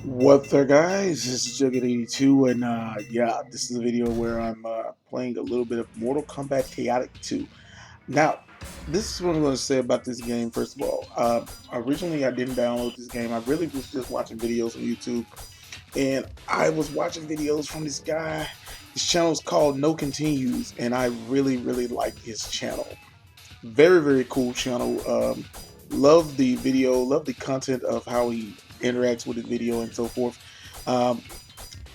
What's there, guys? This is Jugget82, and yeah, this is a video where I'm playing a little bit of Mortal Kombat Chaotic 2. Now, this is what I'm going to say about this game. First of all, originally I didn't download this game. I really was just watching videos on YouTube, and I was watching videos from this guy. His channel is called No Continues, and I really like his channel. Very cool channel. Love the video, love the content of how he interacts with the video and so forth. Um,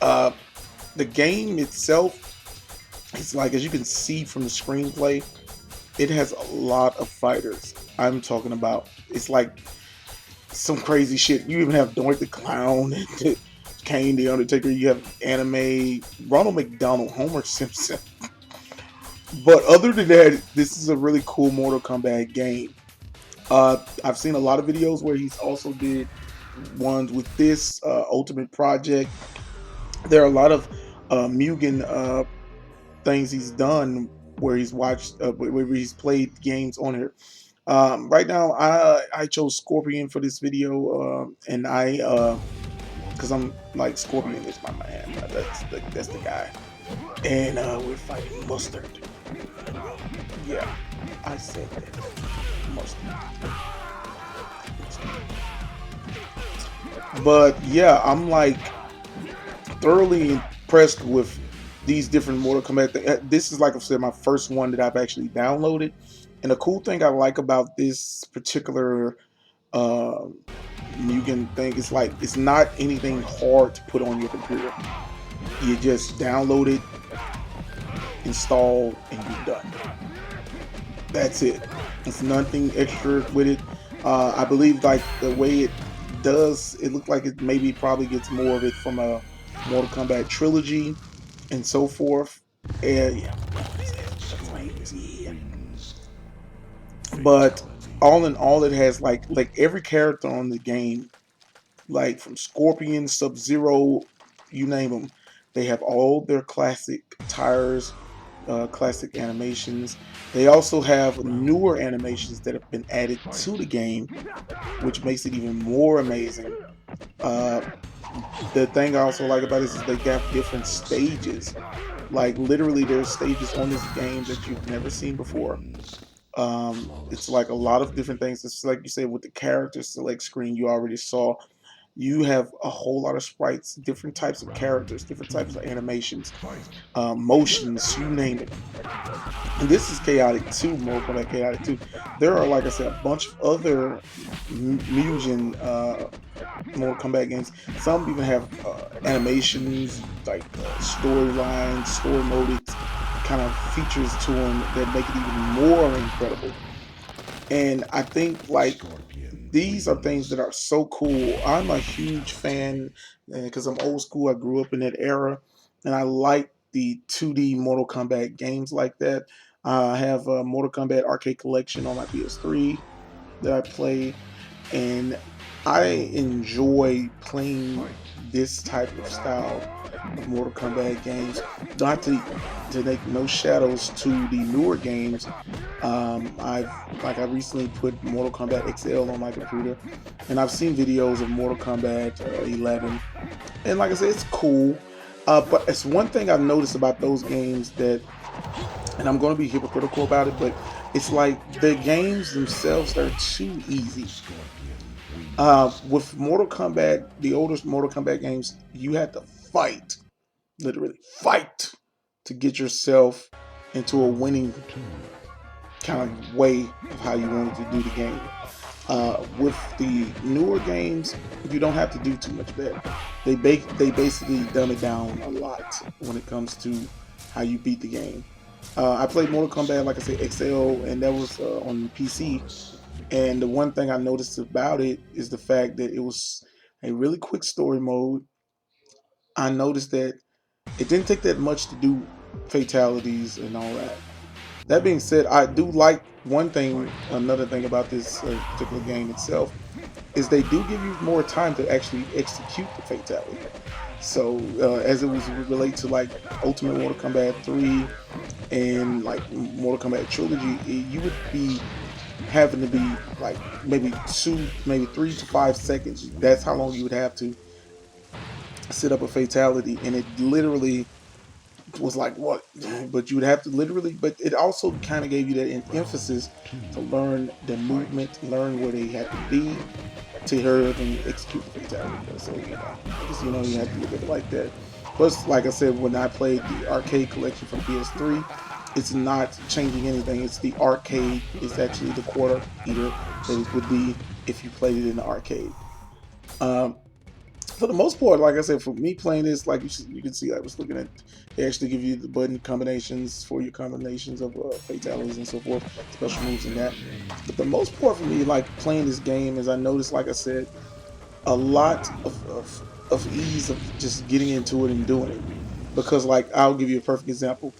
uh, the game itself, it's like, as you can see from the screenplay, it has a lot of fighters. I'm talking about, it's like some crazy shit. You even have Doink the Clown, and Kane the Undertaker. You have anime Ronald McDonald, Homer Simpson. But other than that, this is a really cool Mortal Kombat game. I've seen a lot of videos where he's also did ones with this Ultimate Project. There are a lot of Mugen things he's done where he's watched, where he's played games on here. Right now, I chose Scorpion for this video, and because I'm like, Scorpion is my man. That's the guy, and we're fighting Mustard. Yeah, I said that. Mustard. But yeah, I'm like thoroughly impressed with these different Mortal Kombat. This is, like I said, my first one that I've actually downloaded. And the cool thing I like about this particular uh, Mugen thing is, like, it's not anything hard to put on your computer. You just download it, install, and you're done. That's it. It's nothing extra with it. I believe, like, the way it does, it looked like it maybe probably gets more of it from a Mortal Kombat trilogy and so forth. And yeah, but all in all, it has like every character on the game, like from Scorpion, Sub Zero, you name them. They have all their classic tires, classic animations. They also have newer animations that have been added to the game, which makes it even more amazing. Uh, the thing I also like about this is they got different stages. Like, literally, there's stages on this game that you've never seen before. It's like a lot of different things. It's like you said, with the character select screen you already saw. You have a whole lot of sprites, different types of characters, different types of animations, motions, you name it. And this is Chaotic 2, Mortal Kombat Chaotic 2. There are, like I said, a bunch of other Mugen Mortal Kombat games. Some even have animations, like storylines, story modes, kind of features to them that make it even more incredible. And I think, like, these are things that are so cool. I'm a huge fan because I'm old school. I grew up in that era, and I like the 2D Mortal Kombat games like that. I have a Mortal Kombat Arcade Collection on my PS3 that I play, and I enjoy playing this type of style of Mortal Kombat games. Not to make no shadows to the newer games. I recently put Mortal Kombat XL on my computer, and I've seen videos of Mortal Kombat 11, and like I said, it's cool. But it's one thing I've noticed about those games that, and I'm going to be hypocritical about it, but it's like the games themselves are too easy. With Mortal Kombat, the oldest Mortal Kombat games, you had to fight, literally fight, to get yourself into a winning kind of way of how you wanted to do the game. With the newer games, you don't have to do too much better. They basically dumb it down a lot when it comes to how you beat the game. I played Mortal Kombat, like I said, XL, and that was on PC. And the one thing I noticed about it is the fact that it was a really quick story mode. I noticed that it didn't take that much to do fatalities and all that. That being said, I do like one thing, another thing about this particular game itself, is they do give you more time to actually execute the fatality. So as it was relate to like Ultimate Mortal Kombat 3 and like Mortal Kombat Trilogy, you would be having to be like maybe 3 to 5 seconds. That's how long you would have to set up a fatality, and it literally was like what, but you would have to literally, but it also kind of gave you that emphasis to learn the movement, learn where they had to be to hurry up and execute the fatality. So I guess you have to look at it like that. Plus, like I said, when I played the arcade collection for the PS3, it's not changing anything. It's the arcade. It's actually the quarter eater that it would be if you played it in the arcade. Um, for the most part, like I said, for me playing this, like you can see, I was looking at, they actually give you the button combinations for your combinations of fatalities and so forth, special moves and that. But the most part for me, like playing this game, is I noticed, like I said, a lot of ease of just getting into it and doing it. Because, like, I'll give you a perfect example.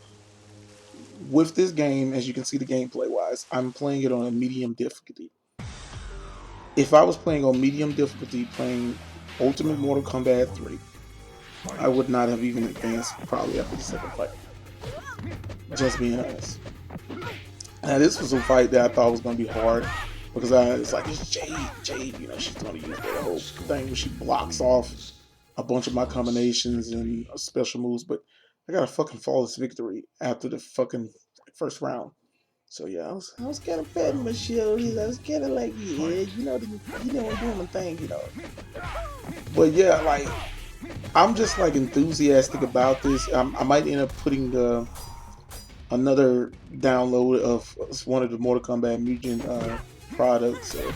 With this game, as you can see the gameplay wise, I'm playing it on a medium difficulty. If I was playing on medium difficulty, playing Ultimate Mortal Kombat 3, I would not have even advanced probably after the second fight. Just being honest. Now this was a fight that I thought was going to be hard because it's like, it's Jade, she's going to use that whole thing where she blocks off a bunch of my combinations and special moves, but I got a fucking flawless victory after the fucking first round. So yeah, I was kind of patting my shoulders. I was kind of like, yeah, I'm doing my thing. But yeah, like, I'm just like enthusiastic about this. I might end up putting another download of one of the Mortal Kombat Mugen products or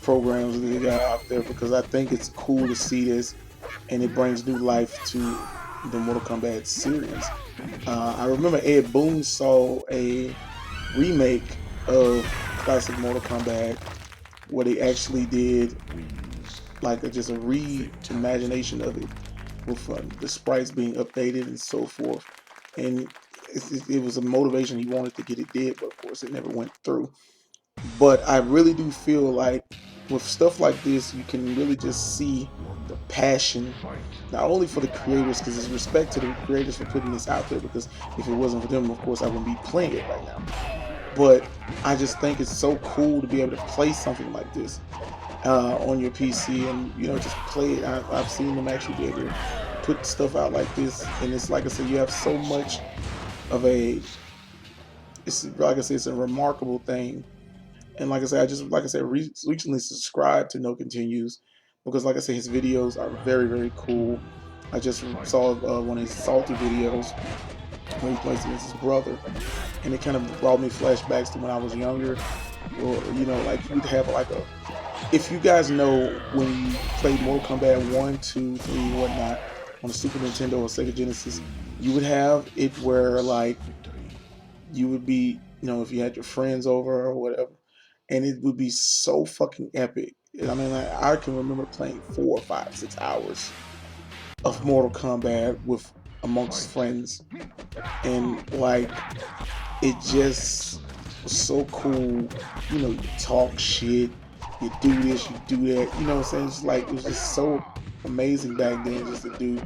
programs that they got out there, because I think it's cool to see this, and it brings new life to the Mortal Kombat series. I remember Ed Boon saw a remake of classic Mortal Kombat where they actually did like just a reimagination of it with the sprites being updated and so forth. And it was a motivation he wanted to get it did, but of course it never went through. But I really do feel like with stuff like this, you can really just see the passion, not only for the creators, because it's respect to the creators for putting this out there, because if it wasn't for them, of course, I wouldn't be playing it right now. But I just think it's so cool to be able to play something like this on your PC and just play it. I've seen them actually be able to put stuff out like this, and it's like I said, you have so much of a. It's like I said, it's a remarkable thing. And like I said, recently subscribed to No Continues because, like I said, his videos are very, very cool. I just saw one of his salty videos where he plays against his brother, and it kind of brought me flashbacks to when I was younger. Or like you'd have like a. If you guys know when you played Mortal Kombat 1, 2, 3, whatnot on the Super Nintendo or Sega Genesis, you would have it where like you would be, if you had your friends over or whatever, and it would be so fucking epic. I mean, like, I can remember playing 4, 5, 6 hours of Mortal Kombat with amongst friends, and like it just was so cool. You talk shit, you do this, you do that. You know what I'm saying? It's like it was just so amazing back then, just to do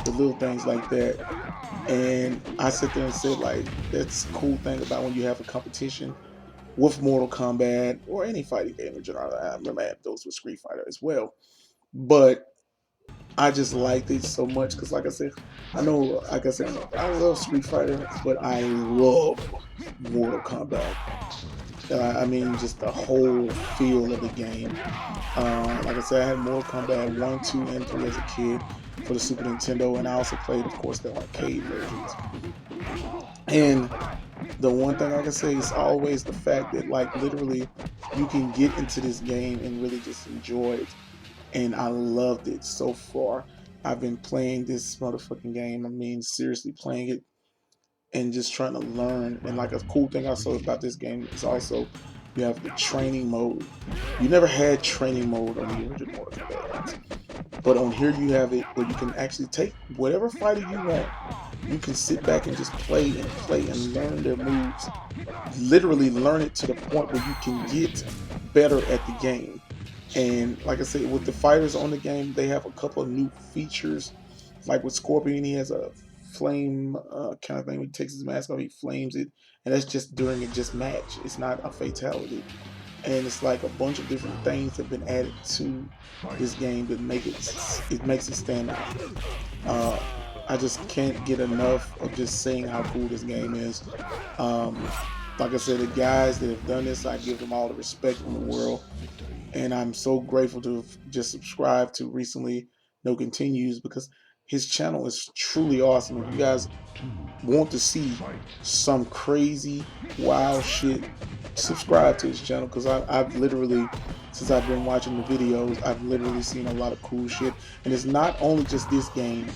the little things like that. And I sit there and said, like, that's the cool thing about when you have a competition with Mortal Kombat or any fighting game in general. I remember I had those with Street Fighter as well. But I just liked it so much because, like I said, I know, like I said, I love Street Fighter, but I love Mortal Kombat. I mean, just the whole feel of the game. Like I said, I had Mortal Kombat 1, 2, and 3 as a kid for the Super Nintendo, and I also played, of course, the arcade versions. And the one thing I can say is always the fact that, like, literally, you can get into this game and really just enjoy it. And I loved it so far. I've been playing this motherfucking game. I mean, seriously playing it and just trying to learn. And like a cool thing also about this game is also you have the training mode. You never had training mode on the original Mortal Kombat, but on here you have it where you can actually take whatever fighter you want. You can sit back and just play and learn their moves. Literally learn it to the point where you can get better at the game. And like I said, with the fighters on the game, they have a couple of new features. Like with Scorpion, he has a flame kind of thing. When he takes his mask off, he flames it, and that's just during a just match. It's not a fatality. and it's like a bunch of different things have been added to this game that makes it stand out. Uh, I just can't get enough of just saying how cool this game is. Um, like I said, the guys that have done this, I give them all the respect in the world, and I'm so grateful to have just subscribed to recently. No continues because his channel is truly awesome. If you guys want to see some crazy, wild shit, subscribe to his channel because I've literally, since I've been watching the videos, I've literally seen a lot of cool shit. And it's not only just this game.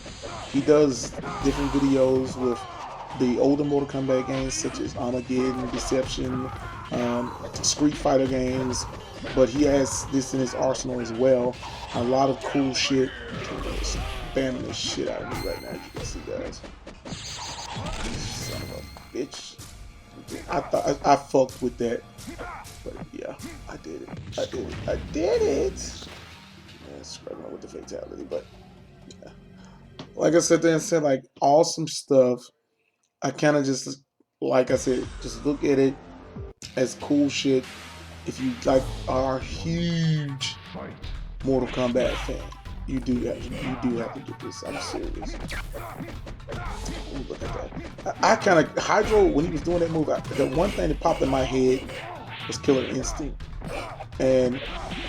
He does different videos with the older Mortal Kombat games such as Armageddon, Deception, Street Fighter games, but he has this in his arsenal as well. A lot of cool shit. Spamming the shit out of me right now, as you can see, guys. Son of a bitch. I thought I fucked with that, but yeah, I did it. I did it. Yeah, struggling with the fatality, but yeah. Like I said, then said like awesome stuff. I kind of just, like I said, just look at it as cool shit. If you like are a huge Mortal Kombat fan, you do have to get this. I'm serious. Look at that. I kind of Hydro when he was doing that move. The one thing that popped in my head was Killer Instinct, and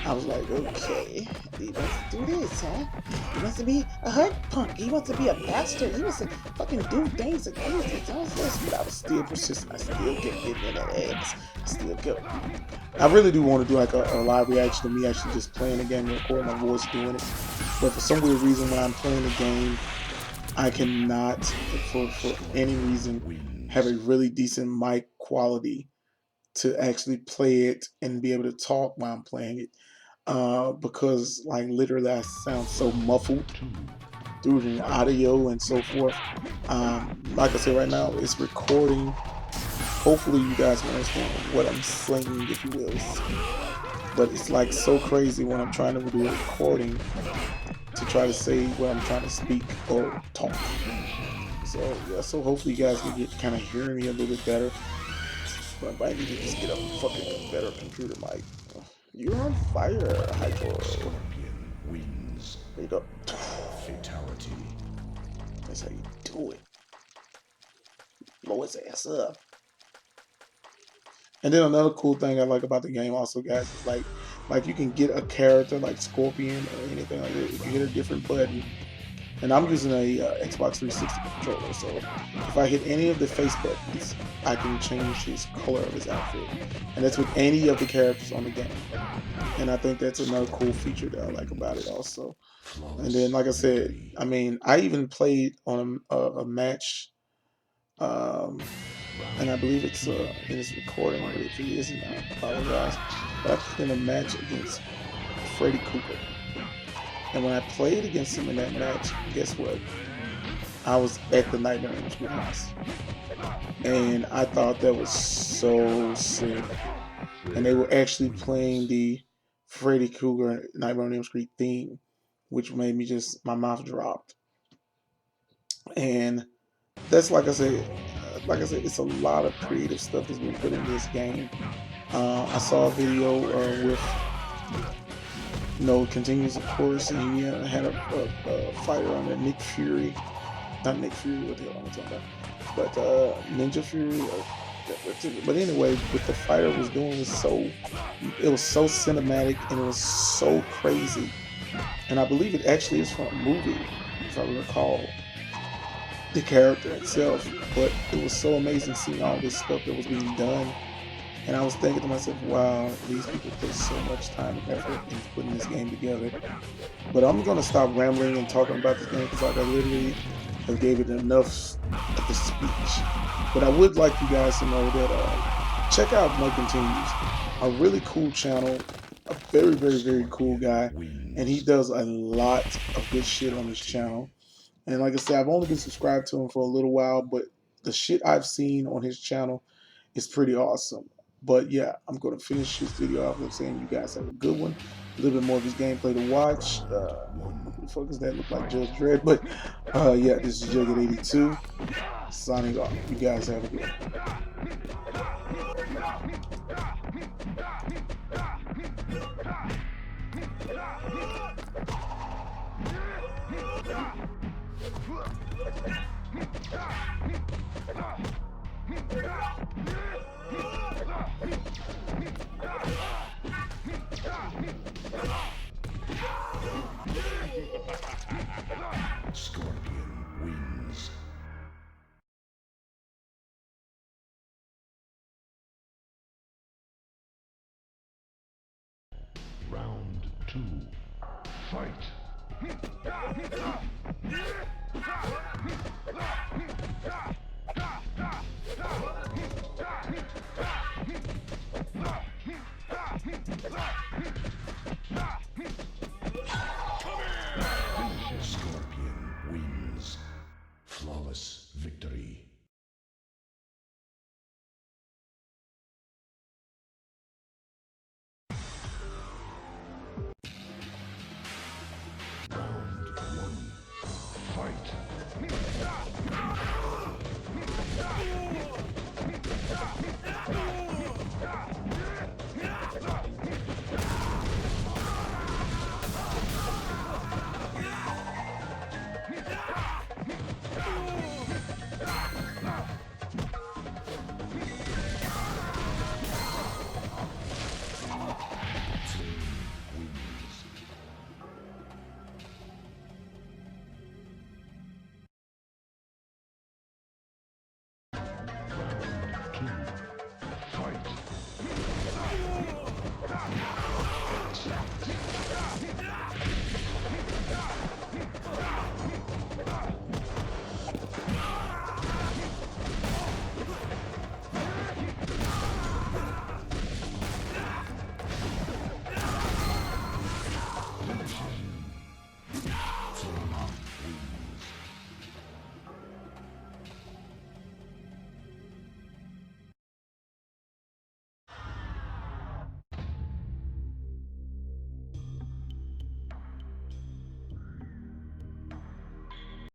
I was like, okay, he wants to do this, huh? He wants to be a hurt punk. He wants to be a bastard. He wants to fucking do things against it. But I was still persistent. I still kept getting in that ass. I still kept. I really do want to do like a live reaction to me actually just playing the game and recording my voice doing it. But for some weird reason, when I'm playing the game, I cannot, for any reason, have a really decent mic quality to actually play it and be able to talk while I'm playing it. Because like literally I sound so muffled through the audio and so forth. Like I said, right now it's recording. Hopefully you guys can understand what I'm saying, if you will. But it's like so crazy when I'm trying to do a recording to try to say what I'm trying to speak or talk. So yeah, so hopefully you guys can get kind of hearing me a little bit better. But I might need to just get a fucking better computer mic. You're on fire, Hydro. Wins. There you go. Fatality. That's how you do it. Blow his ass up. And then another cool thing I like about the game also, guys, is like you can get a character like Scorpion or anything like that. You can hit a different button. And I'm using a Xbox 360 controller, so if I hit any of the face buttons, I can change his color of his outfit. And that's with any of the characters on the game. And I think that's another cool feature that I like about it also. And then, like I said, I mean, I even played on a match, and I believe it's in this recording, but if it isn't, I apologize. But I played in a match against Freddy Krueger. And when I played against him in that match, guess what? I was at the Nightmare on Elm Street house. And I thought that was so sick. And they were actually playing the Freddy Krueger Nightmare on Elm Street theme, which made me just, my mouth dropped. And that's like I said, it's a lot of creative stuff that's been put in this game. I saw a video with continues of course, and he had a fighter on there, Nick Fury. Not Nick Fury, what the hell am I talking about? But Ninja Fury. But anyway, what the fighter was doing was it was so cinematic and it was so crazy. And I believe it actually is from a movie, if I recall, the character itself. But it was so amazing seeing all this stuff that was being done. And I was thinking to myself, wow, these people put so much time and effort into putting this game together. But I'm going to stop rambling and talking about this game because I literally have gave it enough of the speech. But I would like you guys to know that check out No Continues, a really cool channel, a very, very, very cool guy. And he does a lot of good shit on his channel. And like I said, I've only been subscribed to him for a little while, but the shit I've seen on his channel is pretty awesome. But yeah, I'm going to finish this video off with saying you guys have a good one. A little bit more of his gameplay to watch. Who the fuck does that look like? Judge Dredd. But yeah, this is Jugget82 signing off. You guys have a good one. Scorpion wins. Round 2. Fight!